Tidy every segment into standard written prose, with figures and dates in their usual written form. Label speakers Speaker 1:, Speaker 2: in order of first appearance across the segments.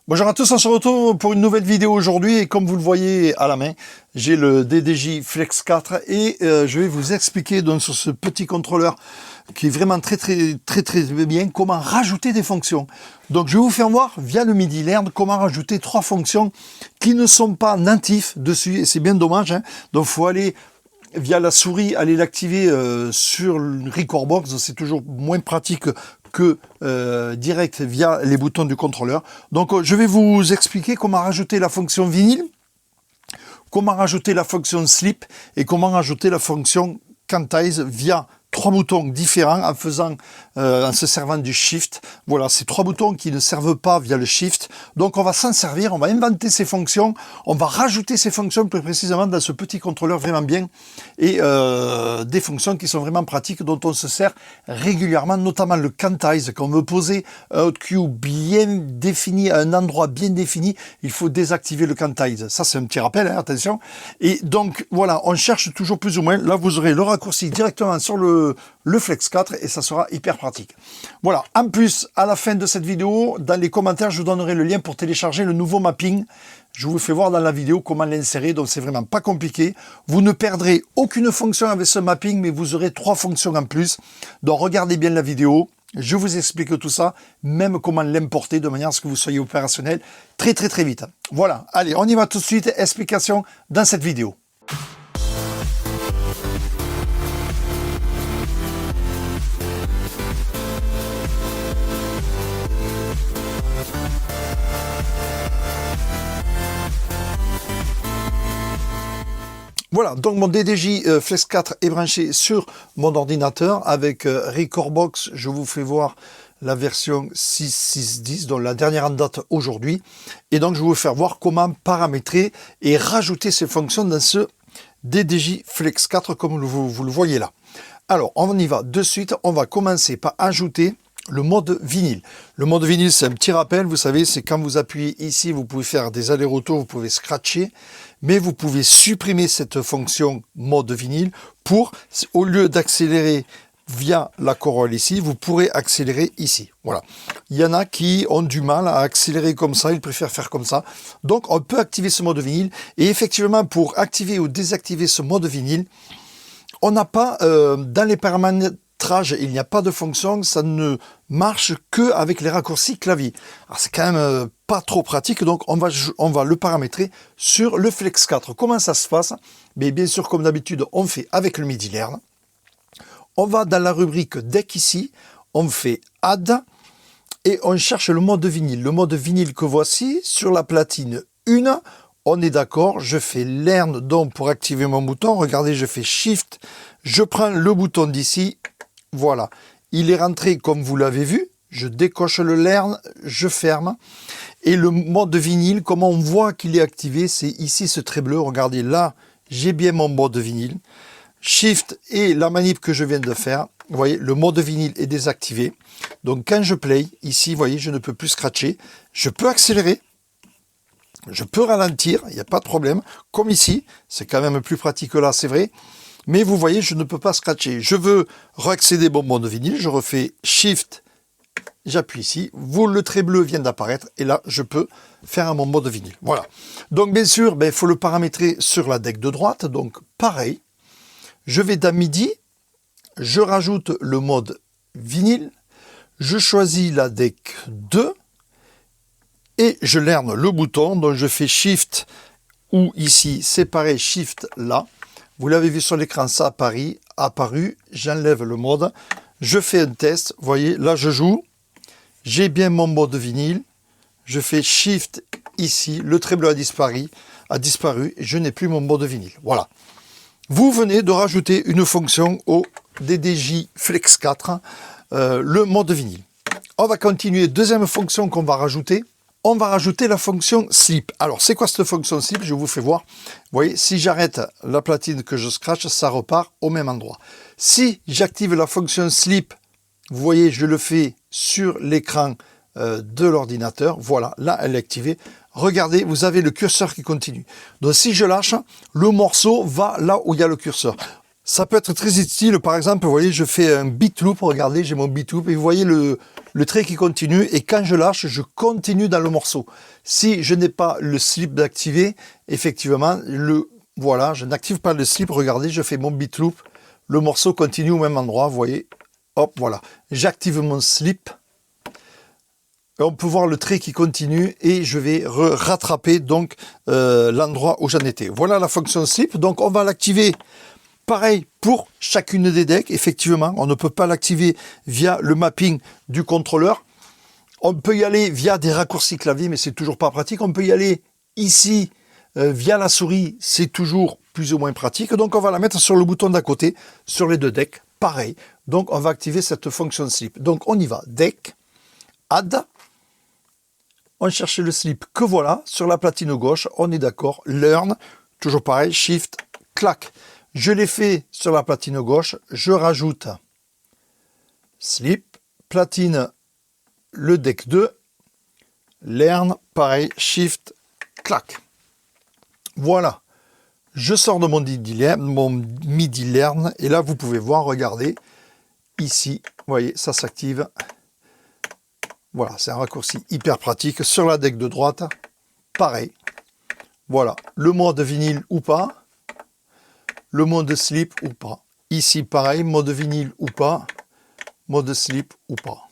Speaker 1: Bonjour à tous, on se retrouve pour une nouvelle vidéo aujourd'hui et comme vous le voyez à la main, j'ai le DDJ Flex 4 et je vais vous expliquer donc sur ce petit contrôleur qui est vraiment très bien comment rajouter des fonctions. Donc je vais vous faire voir via le MIDI Learn comment rajouter 3 fonctions qui ne sont pas natifs dessus et c'est bien dommage. Donc il faut aller via la souris, aller l'activer sur le Recordbox, c'est toujours moins pratique que direct via les boutons du contrôleur. Donc je vais vous expliquer comment rajouter la fonction vinyle, comment rajouter la fonction slip et comment rajouter la fonction quantize via 3 boutons différents en se servant du shift. Voilà, ces 3 boutons qui ne servent pas via le shift. Donc on va s'en servir, on va inventer ces fonctions, on va rajouter ces fonctions plus précisément dans ce petit contrôleur vraiment bien et des fonctions qui sont vraiment pratiques dont on se sert régulièrement, notamment le quantize. Quand on veut poser un cue bien défini à un endroit bien défini, il faut désactiver le quantize. Ça c'est un petit rappel, hein, attention. Et donc voilà, on cherche toujours plus ou moins. Là vous aurez le raccourci directement sur le Flex 4 et ça sera hyper pratique. Voilà, en plus, à la fin de cette vidéo, dans les commentaires, je vous donnerai le lien pour télécharger le nouveau mapping. Je vous fais voir dans la vidéo comment l'insérer, donc c'est vraiment pas compliqué. Vous ne perdrez aucune fonction avec ce mapping, mais vous aurez 3 fonctions en plus. Donc regardez bien la vidéo, je vous explique tout ça, même comment l'importer de manière à ce que vous soyez opérationnel très vite. Voilà, allez, on y va tout de suite, explication dans cette vidéo. Voilà, donc mon DDJ Flex 4 est branché sur mon ordinateur avec Recordbox. Je vous fais voir la version 6.6.10, donc la dernière en date aujourd'hui. Et donc je vais vous faire voir comment paramétrer et rajouter ces fonctions dans ce DDJ Flex 4 comme vous le voyez là. Alors on y va de suite, on va commencer par ajouter le mode vinyle. Le mode vinyle, c'est un petit rappel, vous savez, c'est quand vous appuyez ici, vous pouvez faire des allers-retours, vous pouvez scratcher, mais vous pouvez supprimer cette fonction mode vinyle pour, au lieu d'accélérer via la corolle ici, vous pourrez accélérer ici. Voilà. Il y en a qui ont du mal à accélérer comme ça, ils préfèrent faire comme ça. Donc, on peut activer ce mode vinyle. Et effectivement, pour activer ou désactiver ce mode vinyle, on n'a pas, dans les paramètres, il n'y a pas de fonction, ça ne marche que avec les raccourcis clavier. Alors c'est quand même pas trop pratique, donc on va le paramétrer sur le Flex 4. Comment ça se passe? Mais bien sûr, comme d'habitude, on fait avec le MIDI Learn. On va dans la rubrique Deck ici, on fait Add et on cherche le mode vinyle. Le mode vinyle que voici sur la platine 1. On est d'accord, je fais Learn donc pour activer mon bouton. Regardez, je fais Shift, je prends le bouton d'ici. Voilà, il est rentré comme vous l'avez vu, je décoche le Learn, je ferme. Et le mode vinyle, comment on voit qu'il est activé, c'est ici ce trait bleu, regardez là, j'ai bien mon mode vinyle. Shift et la manip que je viens de faire, vous voyez, le mode vinyle est désactivé. Donc quand je play, ici, vous voyez, je ne peux plus scratcher. Je peux accélérer, je peux ralentir, il n'y a pas de problème. Comme ici, c'est quand même plus pratique là, c'est vrai. Mais vous voyez, je ne peux pas scratcher. Je veux réaccéder mon mode vinyle. Je refais Shift, j'appuie ici. Le trait bleu vient d'apparaître. Et là, je peux faire mon mode vinyle. Voilà. Donc, bien sûr, il faut le paramétrer sur la deck de droite. Donc, pareil. Je vais dans MIDI. Je rajoute le mode vinyle. Je choisis la deck 2. Et je lerne le bouton. Donc, je fais Shift ou ici, c'est pareil, Shift là. Vous l'avez vu sur l'écran, ça apparu, j'enlève le mode, je fais un test, vous voyez, là je joue, j'ai bien mon mode vinyle, je fais Shift ici, le trait bleu a disparu, et je n'ai plus mon mode vinyle. Voilà. Vous venez de rajouter une fonction au DDJ Flex 4, le mode vinyle. On va continuer, deuxième fonction qu'on va rajouter. On va rajouter la fonction slip. Alors, c'est quoi cette fonction slip? Je vous fais voir. Vous voyez, si j'arrête la platine que je scratch, ça repart au même endroit. Si j'active la fonction slip, vous voyez, je le fais sur l'écran de l'ordinateur. Voilà, là, elle est activée. Regardez, vous avez le curseur qui continue. Donc, si je lâche, le morceau va là où il y a le curseur. Ça peut être très utile. Par exemple, vous voyez, je fais un beat loop. Regardez, j'ai mon beat loop. Et vous voyez le le trait qui continue, et quand je lâche, je continue dans le morceau. Si je n'ai pas le slip d'activer, effectivement, voilà, je n'active pas le slip, regardez, je fais mon beat loop, le morceau continue au même endroit, vous voyez, hop, voilà. J'active mon slip, on peut voir le trait qui continue, et je vais rattraper donc l'endroit où j'en étais. Voilà la fonction slip, donc on va l'activer. Pareil pour chacune des decks, effectivement, on ne peut pas l'activer via le mapping du contrôleur. On peut y aller via des raccourcis clavier, mais c'est toujours pas pratique. On peut y aller ici via la souris, c'est toujours plus ou moins pratique. Donc on va la mettre sur le bouton d'à côté, sur les deux decks, pareil. Donc on va activer cette fonction slip. Donc on y va, deck, add, on cherche le slip que voilà, sur la platine gauche, on est d'accord, learn, toujours pareil, shift, clac. Je l'ai fait sur la platine gauche, je rajoute slip, platine, le deck 2, learn, pareil, shift, clac. Voilà, je sors de mon MIDI learn, et là vous pouvez voir, regardez, ici, vous voyez, ça s'active. Voilà, c'est un raccourci hyper pratique. Sur la deck de droite, pareil. Voilà, le mode vinyle ou pas. Le mode slip ou pas. Ici, pareil, mode vinyle ou pas, mode slip ou pas.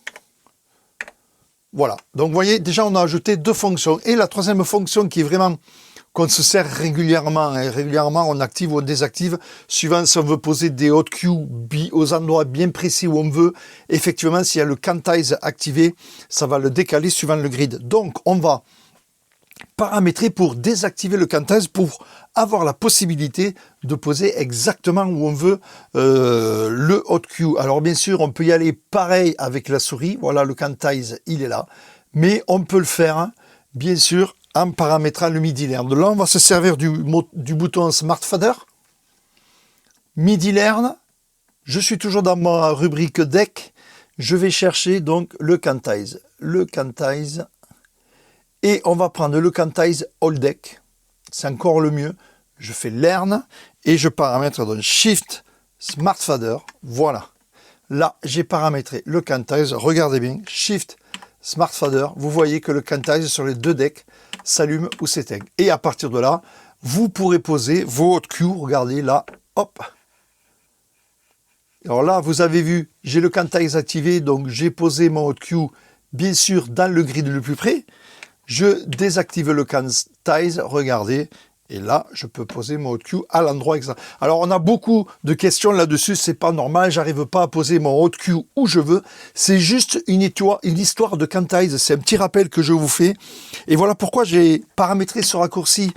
Speaker 1: Voilà, donc vous voyez, déjà on a ajouté deux fonctions. Et la troisième fonction qui est vraiment, qu'on se sert régulièrement, et régulièrement on active ou on désactive, suivant si on veut poser des hot cues aux endroits bien précis où on veut. Effectivement, s'il y a le quantize activé, ça va le décaler suivant le grid. Donc on va paramétrer pour désactiver le quantize pour avoir la possibilité de poser exactement où on veut le hot cue. Alors bien sûr, on peut y aller pareil avec la souris. Voilà, le quantize, il est là. Mais on peut le faire, bien sûr, en paramétrant le MIDI learn. Là, on va se servir du bouton Smart Fader. MIDI learn. Je suis toujours dans ma rubrique deck. Je vais chercher donc le quantize. Le quantize. Et on va prendre le quantize all deck. C'est encore le mieux. Je fais learn et je paramètre donc shift Smart Fader. Voilà. Là, j'ai paramétré le quantize. Regardez bien, shift Smart Fader. Vous voyez que le quantize sur les deux decks s'allume ou s'éteint. Et à partir de là, vous pourrez poser vos hot cues. Regardez là, hop. Alors là, vous avez vu, j'ai le quantize activé, donc j'ai posé mon hot cue, bien sûr, dans le grid le plus près. Je désactive le quantize, regardez, et là, je peux poser mon hot cue à l'endroit exact. Alors, on a beaucoup de questions là-dessus, c'est pas normal, j'arrive pas à poser mon hot cue où je veux. C'est juste une histoire de quantize, c'est un petit rappel que je vous fais. Et voilà pourquoi j'ai paramétré ce raccourci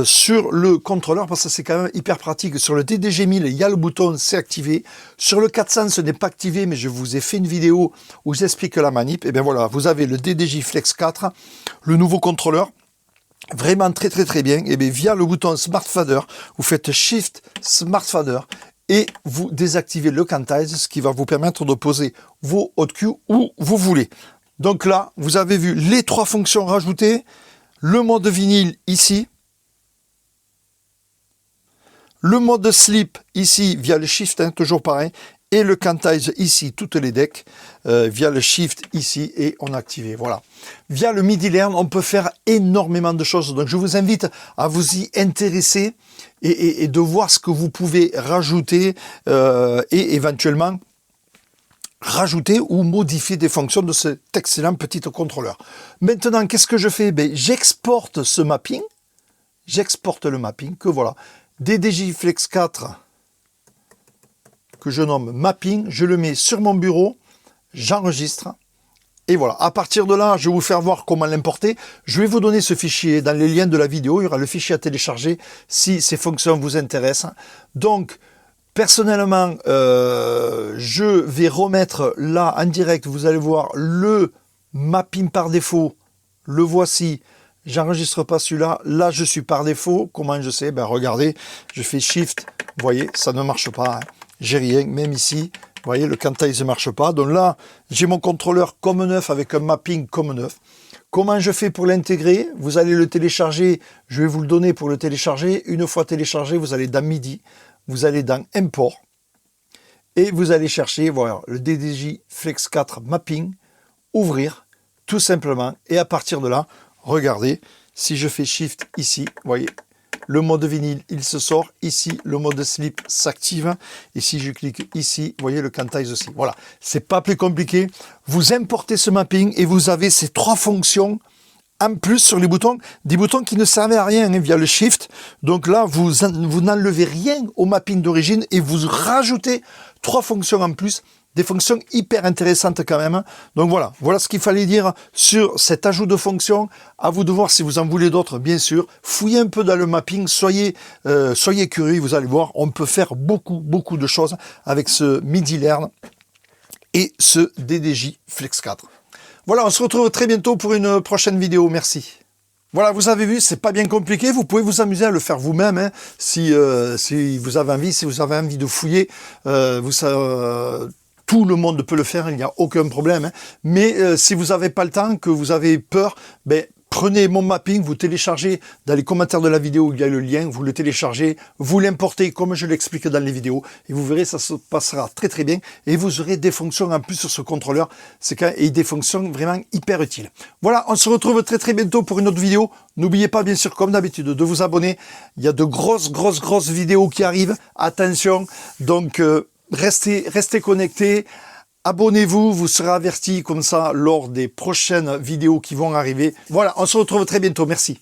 Speaker 1: sur le contrôleur, parce que c'est quand même hyper pratique. Sur le DDG 1000, il y a le bouton, c'est activé. Sur le 400, ce n'est pas activé, mais je vous ai fait une vidéo où j'explique la manip. Et bien voilà, vous avez le DDJ Flex 4, le nouveau contrôleur. Vraiment très bien. Et bien via le bouton Smart Fader, vous faites Shift Smart Fader et vous désactivez le quantize, ce qui va vous permettre de poser vos hot cues où vous voulez. Donc là, vous avez vu les trois fonctions rajoutées, le mode vinyle ici, le mode slip ici via le Shift, hein, toujours pareil, et le quantize ici, toutes les decks, via le Shift ici, et on active. Voilà. Via le MIDI learn, on peut faire énormément de choses. Donc je vous invite à vous y intéresser et de voir ce que vous pouvez rajouter et éventuellement rajouter ou modifier des fonctions de cet excellent petit contrôleur. Maintenant, qu'est-ce que je fais? J'exporte ce mapping. J'exporte le mapping, que voilà. DDJ Flex 4, que je nomme mapping, je le mets sur mon bureau, j'enregistre, et voilà. À partir de là, je vais vous faire voir comment l'importer. Je vais vous donner ce fichier dans les liens de la vidéo, il y aura le fichier à télécharger si ces fonctions vous intéressent. Donc, personnellement, je vais remettre là en direct, vous allez voir le mapping par défaut, le voici. J'enregistre pas celui-là, là je suis par défaut. Comment je sais? Regardez, je fais Shift, vous voyez, ça ne marche pas, hein. J'ai rien, même ici, vous voyez, le quantize ne marche pas. Donc là, j'ai mon contrôleur comme neuf avec un mapping comme neuf. Comment je fais pour l'intégrer? Vous allez le télécharger, je vais vous le donner pour le télécharger. Une fois téléchargé, vous allez dans MIDI, vous allez dans Import, et vous allez chercher, voilà, le DDJ Flex 4 Mapping. ouvrir, tout simplement. Et à partir de là, regardez, si je fais Shift ici, vous voyez, le mode vinyle, il se sort. Ici, le mode slip s'active. Et si je clique ici, vous voyez le quantize aussi. Voilà, c'est pas plus compliqué. Vous importez ce mapping et vous avez ces 3 fonctions en plus sur les boutons, des boutons qui ne servaient à rien via le Shift. Donc là, vous n'enlevez rien au mapping d'origine et vous rajoutez 3 fonctions en plus, des fonctions hyper intéressantes quand même. Donc voilà ce qu'il fallait dire sur cet ajout de fonctions. À vous de voir si vous en voulez d'autres, bien sûr. Fouillez un peu dans le mapping, soyez curieux, vous allez voir, on peut faire beaucoup de choses avec ce MIDI Learn et ce DDJ Flex 4. Voilà, on se retrouve très bientôt pour une prochaine vidéo. Merci. Voilà, vous avez vu, c'est pas bien compliqué. Vous pouvez vous amuser à le faire vous-même, hein, si vous avez envie de fouiller. Tout le monde peut le faire, il n'y a aucun problème. Hein. Mais si vous n'avez pas le temps, que vous avez peur, ben, prenez mon mapping, vous téléchargez dans les commentaires de la vidéo, il y a le lien, vous le téléchargez, vous l'importez comme je l'explique dans les vidéos, et vous verrez, ça se passera très bien, et vous aurez des fonctions en plus sur ce contrôleur, et des fonctions vraiment hyper utiles. Voilà, on se retrouve très bientôt pour une autre vidéo. N'oubliez pas, bien sûr, comme d'habitude, de vous abonner. Il y a de grosses vidéos qui arrivent. Attention, donc restez connectés. Abonnez-vous, vous serez avertis comme ça lors des prochaines vidéos qui vont arriver. Voilà, on se retrouve très bientôt. Merci.